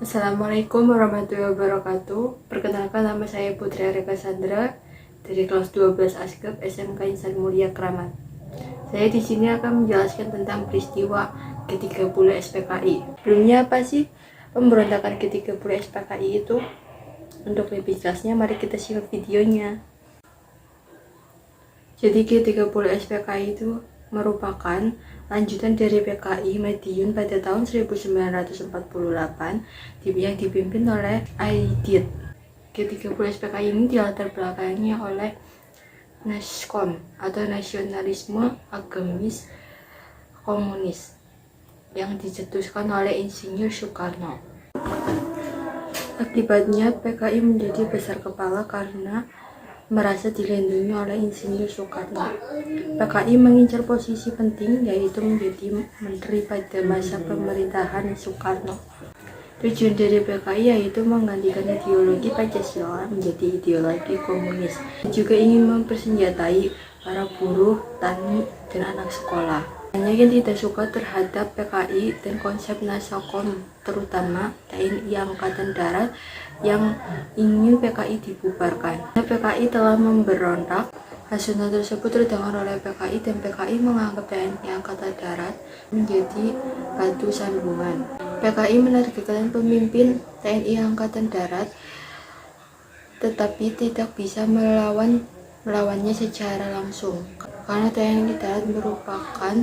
Assalamualaikum warahmatullahi wabarakatuh. Perkenalkan, nama saya Putri Areka Sandra dari kelas 12 Askep SMK Insan Mulia Kramat. Saya di sini akan menjelaskan tentang peristiwa G30 SPKI. Sebelumnya apa sih pemberontakan G30 SPKI itu? Untuk lebih jelasnya, mari kita simak videonya. Jadi G30 SPKI itu merupakan lanjutan dari PKI Madiun pada tahun 1948 yang dipimpin oleh Aidit. G30 SPKI ini dilatar belakangi oleh NASKOM atau Nasionalisme Agamis Komunis yang dicetuskan oleh Insinyur Soekarno. Akibatnya PKI menjadi besar kepala karena merasa dilindungi oleh Insinyur Soekarno. PKI mengincar posisi penting, yaitu menjadi menteri pada masa pemerintahan Soekarno. Tujuan dari PKI yaitu menggantikan ideologi Pancasila menjadi ideologi komunis. Juga ingin mempersenjatai para buruh, tani, dan anak sekolah. Banyak yang tidak suka terhadap PKI dan konsep Nasakom, terutama TNI Angkatan Darat yang ingin PKI dibubarkan. PKI telah memberontak. Hasil tersebut terdengar oleh PKI dan PKI menganggap TNI Angkatan Darat menjadi batu sandungan. PKI menargetkan pemimpin TNI Angkatan Darat, tetapi tidak bisa melawannya secara langsung karena TNI Darat merupakan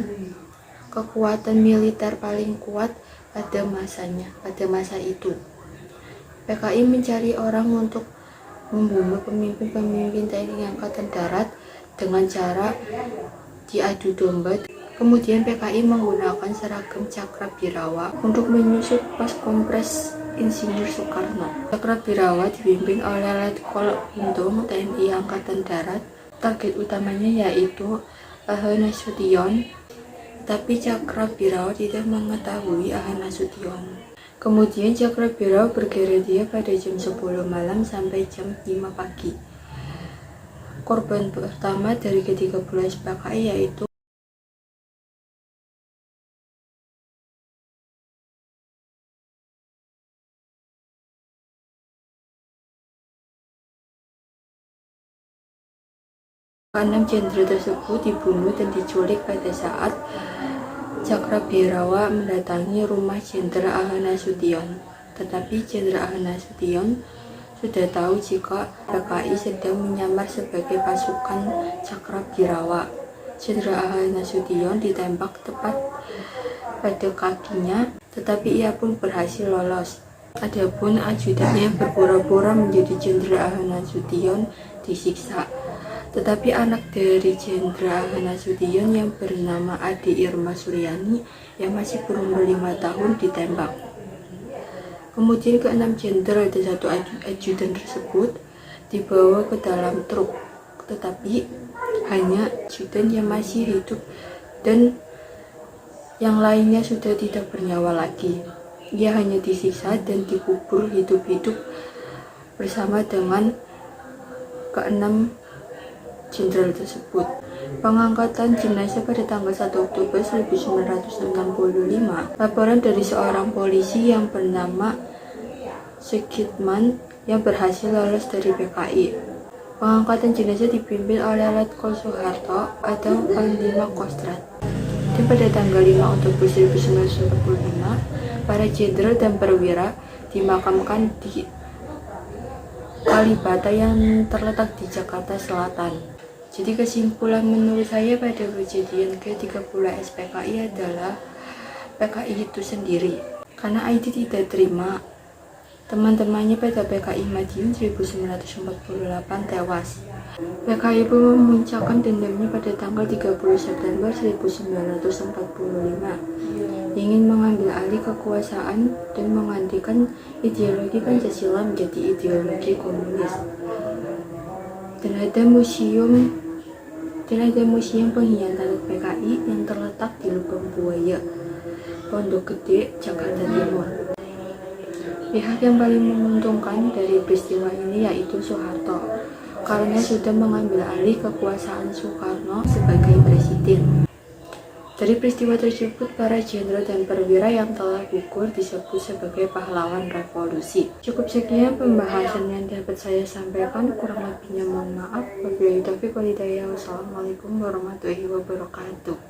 kekuatan militer paling kuat pada masa itu. PKI mencari orang untuk membunuh pemimpin TNI Angkatan Darat dengan cara diadu domba. Kemudian PKI menggunakan seragam Cakrabirawa untuk menyusup pas kompres Insinyur Soekarno. Cakrabirawa dipimpin oleh Letkol Untung TNI Angkatan Darat. Target utamanya yaitu Ahmad Nasution, tapi Cakrabirawa tidak mengetahui Ahmad Nasution. Kemudian Cakrabirawa bergerilya pada jam 10 malam sampai jam 5 pagi. Korban pertama dari G30 SPKI yaitu keenam jenderal tersebut dibunuh dan diculik pada saat Cakrabirawa mendatangi rumah Jenderal Ahmad Nasution. Tetapi Jenderal Ahmad Nasution sudah tahu jika PKI sedang menyamar sebagai pasukan Cakrabirawa. Jenderal Ahmad Nasution ditembak tepat pada kakinya, tetapi ia pun berhasil lolos. Adapun ajudannya yang berpura-pura menjadi Jenderal Ahmad Nasution disiksa. Tetapi anak dari Jenderal Ahmad Nasution yang bernama Ade Irma Suryani yang masih berumur 5 tahun ditembak. Kemudian keenam jenderal dan satu ajudan tersebut dibawa ke dalam truk, tetapi hanya ajudan yang masih hidup dan yang lainnya sudah tidak bernyawa lagi. Ia hanya disiksa dan dikubur hidup-hidup bersama dengan keenam jenderal tersebut. Pengangkatan jenazah pada tanggal 1 Oktober 1965. Laporan dari seorang polisi yang bernama Sukitman yang berhasil lolos dari PKI. Pengangkatan jenazah dipimpin oleh Letkol Soeharto atau Panglima Kostrat. Dan pada tanggal 5 Oktober 1945, para jenderal dan perwira dimakamkan di Kalibata yang terletak di Jakarta Selatan. Jadi kesimpulan menurut saya pada kejadian G30 SPKI adalah PKI itu sendiri, karena ID tidak terima teman-temannya pada PKI Madiun 1948 tewas. PKI pun memuncakkan dendamnya pada tanggal 30 September 1945, ingin mengambil alih kekuasaan dan menggantikan ideologi Pancasila menjadi ideologi komunis. Dan ada museum pengkhianatan PKI yang terletak di Lubang Buaya, Pondok Gede, Jakarta Timur. Pihak yang paling menguntungkan dari peristiwa ini yaitu Soeharto, karena sudah mengambil alih kekuasaan Soekarno sebagai presiden. Dari peristiwa tersebut, para jenderal dan perwira yang telah gugur disebut sebagai pahlawan revolusi. Cukup sekian pembahasan yang dapat saya sampaikan, kurang lebihnya mohon maaf. Wabillahi taufiq wal hidayah. Wassalamualaikum warahmatullahi wabarakatuh.